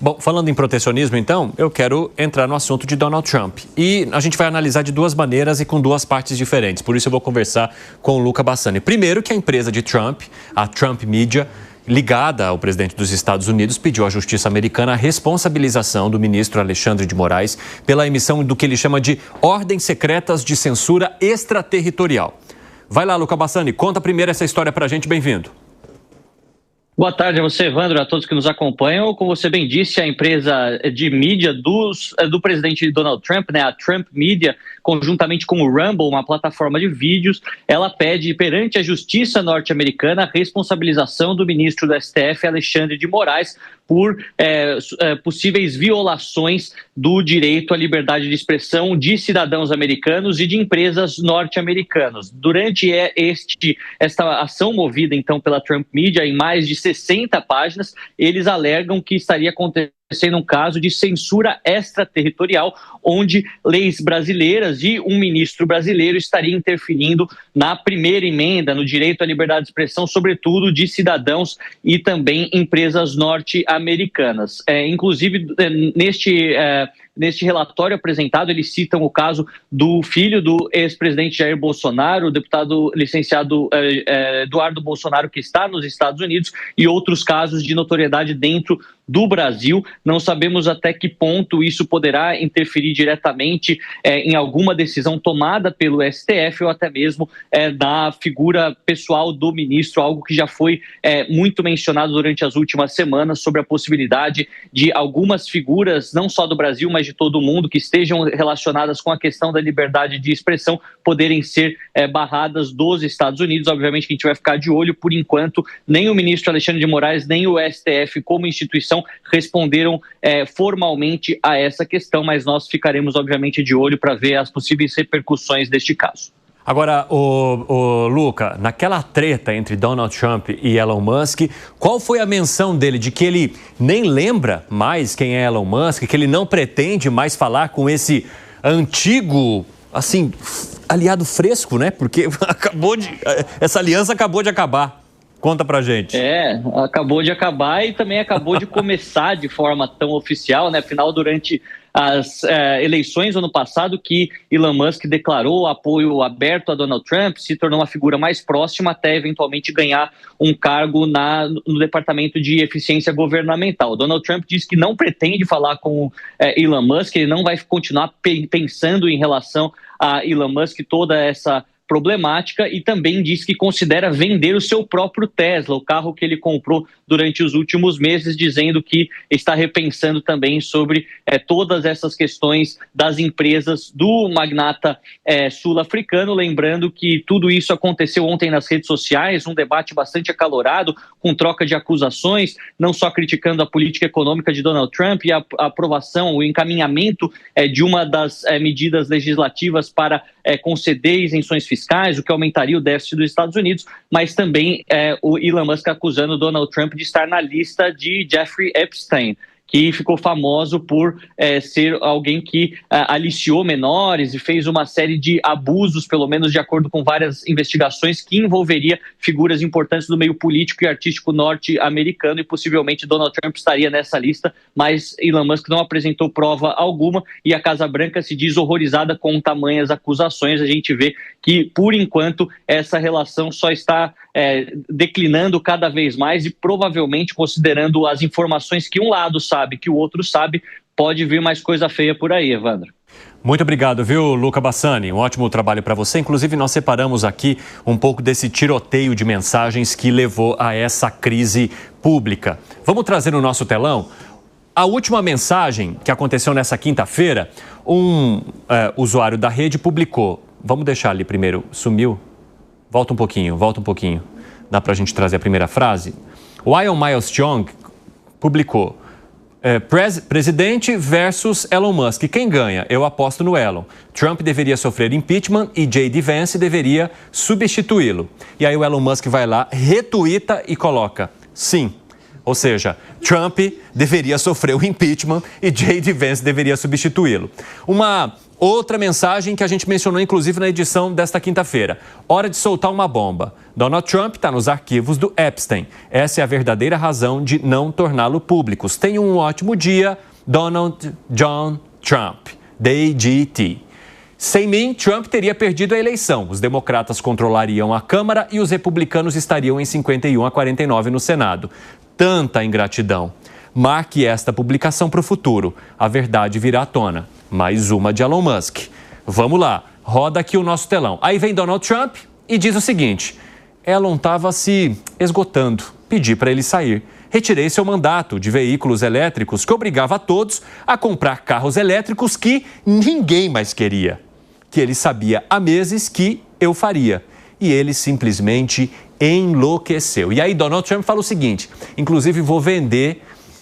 Bom, falando em protecionismo, então, eu quero entrar no assunto de Donald Trump. E a gente vai analisar de duas maneiras e com duas partes diferentes. Por isso eu vou conversar com o Luca Bassani. Primeiro, que a empresa de Trump, a Trump Media, ligada ao presidente dos Estados Unidos, pediu à justiça americana a responsabilização do ministro Alexandre de Moraes pela emissão do que ele chama de ordens secretas de censura extraterritorial. Vai lá, Luca Bassani, conta primeiro essa história pra gente, bem-vindo. Boa tarde a você, Evandro, a todos que nos acompanham. Como você bem disse, a empresa de mídia do presidente Donald Trump, né, a Trump Media, conjuntamente com o Rumble, uma plataforma de vídeos, ela pede perante a justiça norte-americana a responsabilização do ministro do STF, Alexandre de Moraes, por possíveis violações do direito à liberdade de expressão de cidadãos americanos e de empresas norte-americanas. Durante esta ação movida, então, pela Trump Media, em mais de 60 páginas, eles alegam que estaria acontecendo um caso de censura extraterritorial, onde leis brasileiras e um ministro brasileiro estaria interferindo na primeira emenda, no direito à liberdade de expressão, sobretudo de cidadãos e também empresas norte-americanas. Inclusive, neste relatório apresentado, eles citam o caso do filho do ex-presidente Jair Bolsonaro, o deputado licenciado Eduardo Bolsonaro, que está nos Estados Unidos, e outros casos de notoriedade dentro do Brasil. Não sabemos até que ponto isso poderá interferir diretamente em alguma decisão tomada pelo STF ou até mesmo da figura pessoal do ministro, algo que já foi muito mencionado durante as últimas semanas sobre a possibilidade de algumas figuras, não só do Brasil, mas de todo o mundo, que estejam relacionadas com a questão da liberdade de expressão, poderem ser barradas dos Estados Unidos. Obviamente que a gente vai ficar de olho. Por enquanto, nem o ministro Alexandre de Moraes, nem o STF como instituição responderam formalmente a essa questão, mas nós ficaremos obviamente de olho para ver as possíveis repercussões deste caso. Agora, Luca, naquela treta entre Donald Trump e Elon Musk, qual foi a menção dele de que ele nem lembra mais quem é Elon Musk, que ele não pretende mais falar com esse antigo, assim, aliado fresco, né? Porque essa aliança acabou de acabar. Conta pra gente. Acabou de acabar e também acabou de começar de forma tão oficial, né? Afinal, durante as eleições ano passado, que Elon Musk declarou apoio aberto a Donald Trump, se tornou uma figura mais próxima até eventualmente ganhar um cargo no Departamento de Eficiência Governamental. Donald Trump diz que não pretende falar com Elon Musk, ele não vai continuar pensando em relação a Elon Musk toda essa problemática, e também diz que considera vender o seu próprio Tesla, o carro que ele comprou durante os últimos meses, dizendo que está repensando também sobre todas essas questões das empresas do magnata sul-africano. Lembrando que tudo isso aconteceu ontem nas redes sociais, um debate bastante acalorado, com troca de acusações, não só criticando a política econômica de Donald Trump e a aprovação, o encaminhamento de uma das medidas legislativas para conceder isenções fiscais, o que aumentaria o déficit dos Estados Unidos, mas também o Elon Musk acusando Donald Trump de estar na lista de Jeffrey Epstein, que ficou famoso por ser alguém que aliciou menores e fez uma série de abusos, pelo menos de acordo com várias investigações, que envolveria figuras importantes do meio político e artístico norte-americano, e possivelmente Donald Trump estaria nessa lista, mas Elon Musk não apresentou prova alguma e a Casa Branca se diz horrorizada com tamanhas acusações. A gente vê que, por enquanto, essa relação só está declinando cada vez mais e provavelmente, considerando as informações que um lado sabe, que o outro sabe, pode vir mais coisa feia por aí, Evandro. Muito obrigado, viu, Luca Bassani? Um ótimo trabalho para você. Inclusive, nós separamos aqui um pouco desse tiroteio de mensagens que levou a essa crise pública. Vamos trazer no nosso telão a última mensagem que aconteceu nessa quinta-feira. Um usuário da rede publicou. Vamos deixar ali primeiro. Sumiu? Volta um pouquinho. Dá para a gente trazer a primeira frase? O Ian Miles Young publicou: presidente versus Elon Musk. Quem ganha? Eu aposto no Elon. Trump deveria sofrer impeachment e J.D. Vance deveria substituí-lo. E aí o Elon Musk vai lá, retuita e coloca: sim, Ou seja, Trump deveria sofrer o impeachment e J.D. Vance deveria substituí-lo. Uma outra mensagem que a gente mencionou, inclusive, na edição desta quinta-feira. Hora de soltar uma bomba. Donald Trump está nos arquivos do Epstein. Essa é a verdadeira razão de não torná-lo públicos. Tenha um ótimo dia, Donald John Trump, DJT. Sem mim, Trump teria perdido a eleição. Os democratas controlariam a Câmara e os republicanos estariam em 51-49 no Senado. Tanta ingratidão. Marque esta publicação para o futuro. A verdade virá à tona. Mais uma de Elon Musk. Vamos lá, roda aqui o nosso telão. Aí vem Donald Trump e diz o seguinte: Elon estava se esgotando. Pedi para ele sair. Retirei seu mandato de veículos elétricos que obrigava a todos a comprar carros elétricos que ninguém mais queria. Que ele sabia há meses que eu faria. E ele simplesmente enlouqueceu. E aí Donald Trump fala o seguinte: inclusive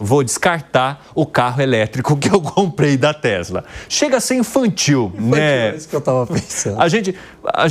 vou descartar o carro elétrico que eu comprei da Tesla. Chega a ser infantil, né? É isso que eu estava pensando. A gente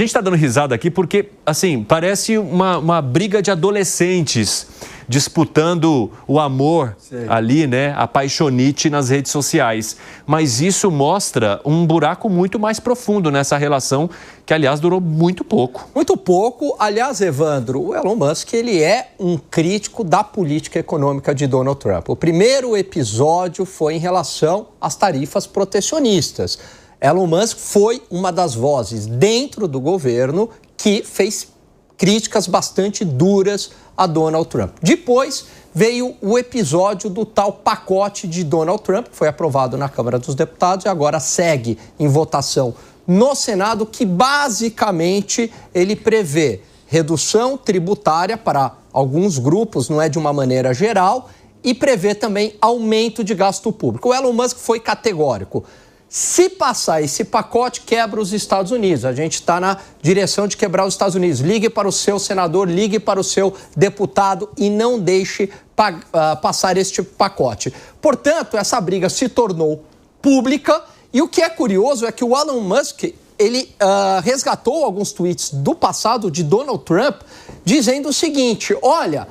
está dando risada aqui porque, assim, parece uma briga de adolescentes disputando o amor ali, né? A paixonite nas redes sociais. Mas isso mostra um buraco muito mais profundo nessa relação, que, aliás, durou muito pouco. Muito pouco. Aliás, Evandro, o Elon Musk, ele é um crítico da política econômica de Donald Trump. O primeiro episódio foi em relação às tarifas protecionistas. Elon Musk foi uma das vozes dentro do governo que fez críticas bastante duras a Donald Trump. Depois veio o episódio do tal pacote de Donald Trump, que foi aprovado na Câmara dos Deputados e agora segue em votação no Senado, que basicamente ele prevê redução tributária para alguns grupos, não é de uma maneira geral, e prevê também aumento de gasto público. O Elon Musk foi categórico. Se passar esse pacote, quebra os Estados Unidos. A gente está na direção de quebrar os Estados Unidos. Ligue para o seu senador, ligue para o seu deputado e não deixe passar este pacote. Portanto, essa briga se tornou pública e o que é curioso é que o Elon Musk, ele resgatou alguns tweets do passado de Donald Trump dizendo o seguinte: olha,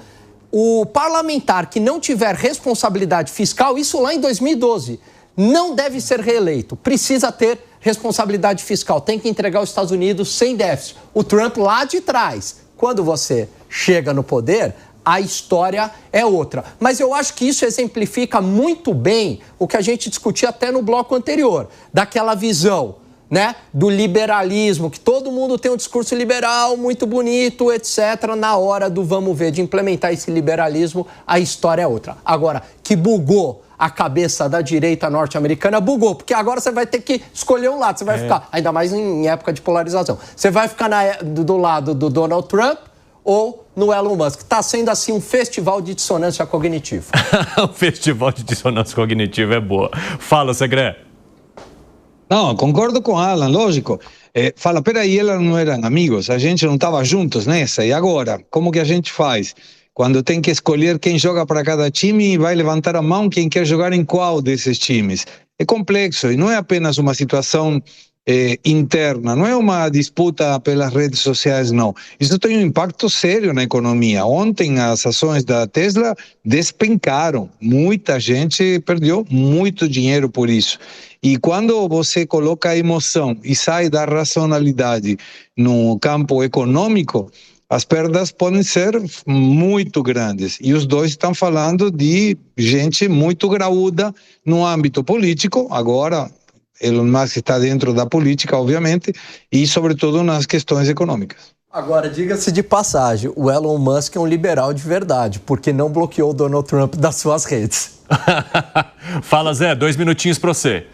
o parlamentar que não tiver responsabilidade fiscal, isso lá em 2012, não deve ser reeleito, precisa ter responsabilidade fiscal, tem que entregar os Estados Unidos sem déficit. O Trump lá de trás, quando você chega no poder, a história é outra. Mas eu acho que isso exemplifica muito bem o que a gente discutia até no bloco anterior, daquela visão, né, do liberalismo, que todo mundo tem um discurso liberal muito bonito, etc. Na hora do vamos ver, de implementar esse liberalismo, a história é outra. Agora, que bugou a cabeça da direita norte-americana, bugou, porque agora você vai ter que escolher um lado, você vai ficar, ainda mais em época de polarização, você vai ficar do lado do Donald Trump ou no Elon Musk. Está sendo assim um festival de dissonância cognitiva. Um festival de dissonância cognitiva é boa. Fala, Segré. Não, concordo com Alan, lógico. Fala, peraí, eles não eram amigos, a gente não estava juntos nessa, e agora? Como que a gente faz? Quando tem que escolher quem joga para cada time e vai levantar a mão quem quer jogar em qual desses times. É complexo e não é apenas uma situação interna, não é uma disputa pelas redes sociais, não. Isso tem um impacto sério na economia. Ontem as ações da Tesla despencaram, muita gente perdeu muito dinheiro por isso. E quando você coloca a emoção e sai da racionalidade no campo econômico, as perdas podem ser muito grandes. E os dois estão falando de gente muito graúda no âmbito político. Agora, Elon Musk está dentro da política, obviamente, e sobretudo nas questões econômicas. Agora, diga-se de passagem, o Elon Musk é um liberal de verdade, porque não bloqueou o Donald Trump das suas redes. Fala, Zé, 2 minutinhos para você.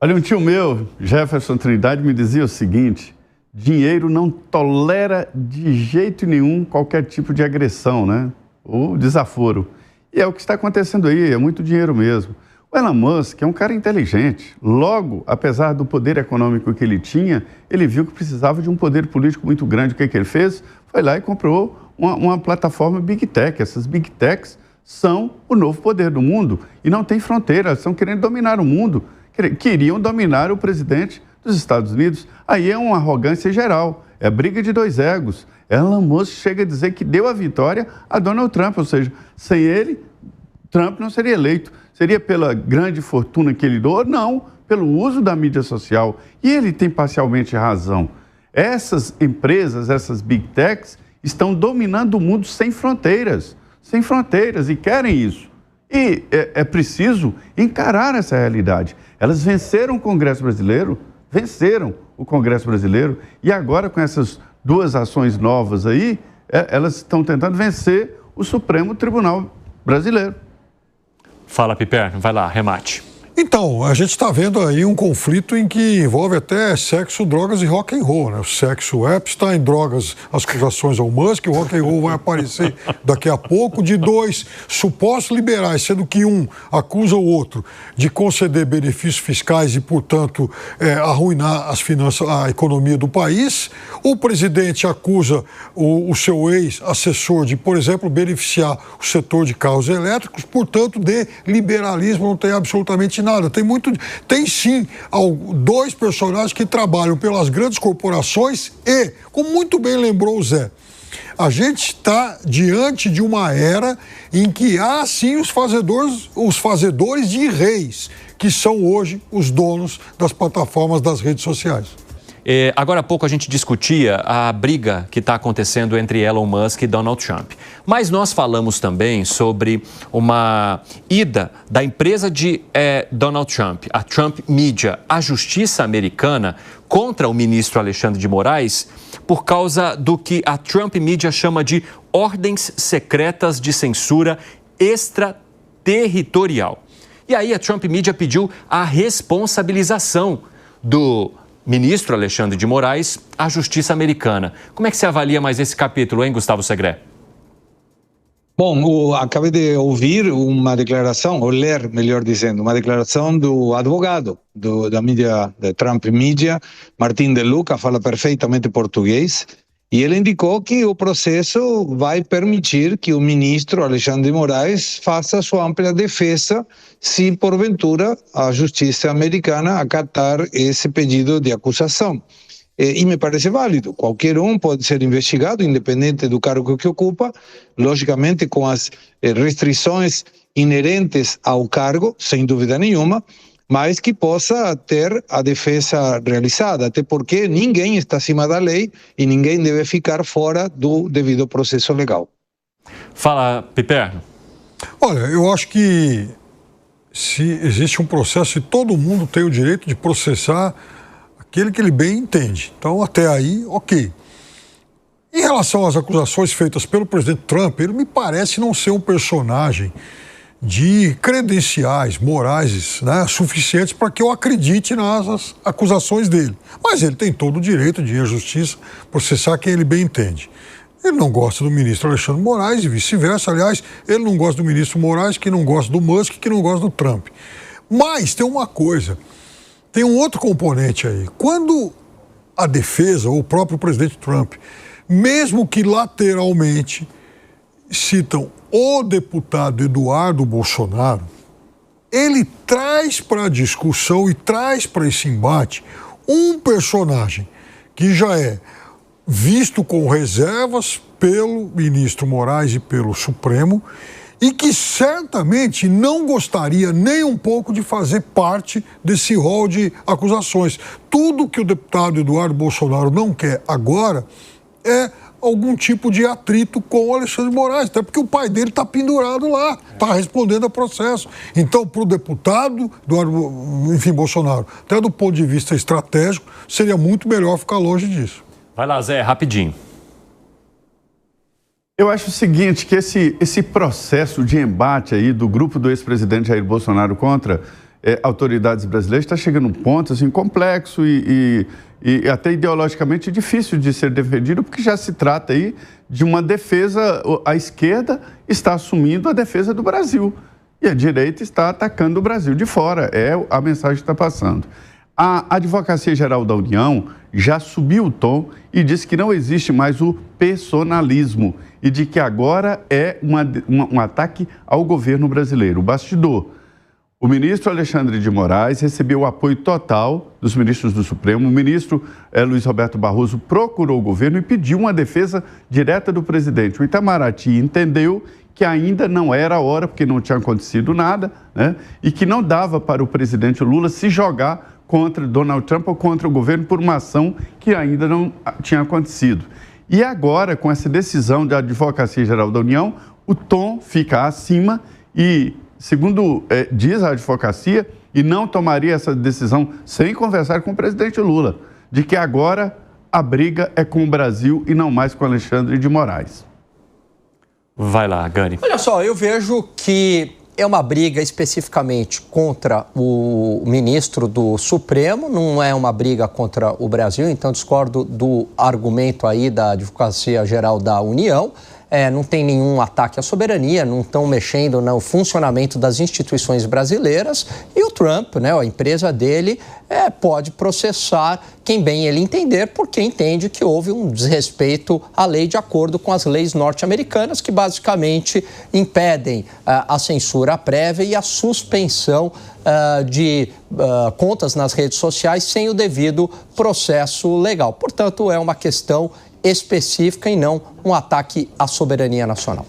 Olha, um tio meu, Jefferson Trindade, me dizia o seguinte: dinheiro não tolera de jeito nenhum qualquer tipo de agressão, né? Ou desaforo. E é o que está acontecendo aí, é muito dinheiro mesmo. O Elon Musk é um cara inteligente. Logo, apesar do poder econômico que ele tinha, ele viu que precisava de um poder político muito grande. O que ele fez? Foi lá e comprou uma plataforma Big Tech. Essas Big Techs são o novo poder do mundo e não tem fronteira, estão querendo dominar o mundo. Queriam dominar o presidente dos Estados Unidos. Aí é uma arrogância geral, é briga de dois egos, Elon Musk chega a dizer que deu a vitória a Donald Trump, ou seja, sem ele, Trump não seria eleito. Seria pela grande fortuna que ele doou? Não, pelo uso da mídia social. E ele tem parcialmente razão. Essas empresas, essas big techs, estão dominando o mundo sem fronteiras, e querem isso. E é preciso encarar essa realidade. Elas venceram o Congresso brasileiro, e agora com essas duas ações novas aí, elas estão tentando vencer o Supremo Tribunal Brasileiro. Fala, Piperno, vai lá, remate. Então, a gente está vendo aí um conflito em que envolve até sexo, drogas e rock and roll, né? O sexo Epstein, drogas, as acusações ao Musk, o rock and roll vai aparecer daqui a pouco, de dois supostos liberais, sendo que um acusa o outro de conceder benefícios fiscais e, portanto, arruinar as finanças, a economia do país. O presidente acusa o seu ex-assessor de, por exemplo, beneficiar o setor de carros elétricos, portanto, de liberalismo não tem absolutamente nada. Tem sim dois personagens que trabalham pelas grandes corporações e, como muito bem lembrou o Zé, a gente está diante de uma era em que há sim os fazedores de reis, que são hoje os donos das plataformas das redes sociais. Agora há pouco a gente discutia a briga que está acontecendo entre Elon Musk e Donald Trump. Mas nós falamos também sobre uma ida da empresa de Donald Trump, a Trump Media, à justiça americana contra o ministro Alexandre de Moraes por causa do que a Trump Media chama de ordens secretas de censura extraterritorial. E aí a Trump Media pediu a responsabilização do ministro Alexandre de Moraes à justiça americana. Como é que você avalia mais esse capítulo, hein, Gustavo Segré? Bom, acabei de ouvir uma declaração, ou ler, melhor dizendo, uma declaração do advogado da mídia, da Trump Media, Martin De Luca, fala perfeitamente português, e ele indicou que o processo vai permitir que o ministro Alexandre de Moraes faça sua ampla defesa se, porventura, a justiça americana acatar esse pedido de acusação. E me parece válido. Qualquer um pode ser investigado, independente do cargo que ocupa, logicamente com as restrições inerentes ao cargo, sem dúvida nenhuma, mas que possa ter a defesa realizada, até porque ninguém está acima da lei e ninguém deve ficar fora do devido processo legal. Fala, Piperno. Olha, eu acho que se existe um processo e todo mundo tem o direito de processar aquele que ele bem entende. Então, até aí, ok. Em relação às acusações feitas pelo presidente Trump, ele me parece não ser um personagem de credenciais morais, né, suficientes para que eu acredite nas acusações dele. Mas ele tem todo o direito de ir à justiça processar quem ele bem entende. Ele não gosta do ministro Alexandre de Moraes e vice-versa. Aliás, ele não gosta do ministro Moraes, que não gosta do Musk, que não gosta do Trump. Mas tem uma coisa, tem um outro componente aí. Quando a defesa, ou o próprio presidente Trump, mesmo que lateralmente citam o deputado Eduardo Bolsonaro, ele traz para a discussão e traz para esse embate um personagem que já é visto com reservas pelo ministro Moraes e pelo Supremo e que certamente não gostaria nem um pouco de fazer parte desse rol de acusações. Tudo que o deputado Eduardo Bolsonaro não quer agora é algum tipo de atrito com o Alexandre de Moraes, até porque o pai dele está pendurado lá, está respondendo a processo. Então, para o deputado Bolsonaro, até do ponto de vista estratégico, seria muito melhor ficar longe disso. Vai lá, Zé, rapidinho. Eu acho o seguinte, que esse processo de embate aí do grupo do ex-presidente Jair Bolsonaro contra autoridades brasileiras está chegando a um ponto assim, complexo e até ideologicamente difícil de ser defendido, porque já se trata aí de uma defesa, a esquerda está assumindo a defesa do Brasil e a direita está atacando o Brasil de fora, é a mensagem que está passando. A Advocacia Geral da União já subiu o tom e disse que não existe mais o personalismo e de que agora é um ataque ao governo brasileiro, o bastidor. O ministro Alexandre de Moraes recebeu o apoio total dos ministros do Supremo. O ministro Luiz Roberto Barroso procurou o governo e pediu uma defesa direta do presidente. O Itamaraty entendeu que ainda não era a hora, porque não tinha acontecido nada, né? E que não dava para o presidente Lula se jogar contra Donald Trump ou contra o governo por uma ação que ainda não tinha acontecido. E agora, com essa decisão da Advocacia Geral da União, o tom fica acima e, segundo diz a advocacia, e não tomaria essa decisão sem conversar com o presidente Lula, de que agora a briga é com o Brasil e não mais com Alexandre de Moraes. Vai lá, Gani. Olha só, eu vejo que é uma briga especificamente contra o ministro do Supremo, não é uma briga contra o Brasil, então discordo do argumento aí da Advocacia Geral da União. Não tem nenhum ataque à soberania, não estão mexendo no funcionamento das instituições brasileiras e o Trump, né, a empresa dele, pode processar quem bem ele entender, porque entende que houve um desrespeito à lei de acordo com as leis norte-americanas, que basicamente impedem a censura prévia e a suspensão de contas nas redes sociais sem o devido processo legal. Portanto, é uma questão específica e não um ataque à soberania nacional.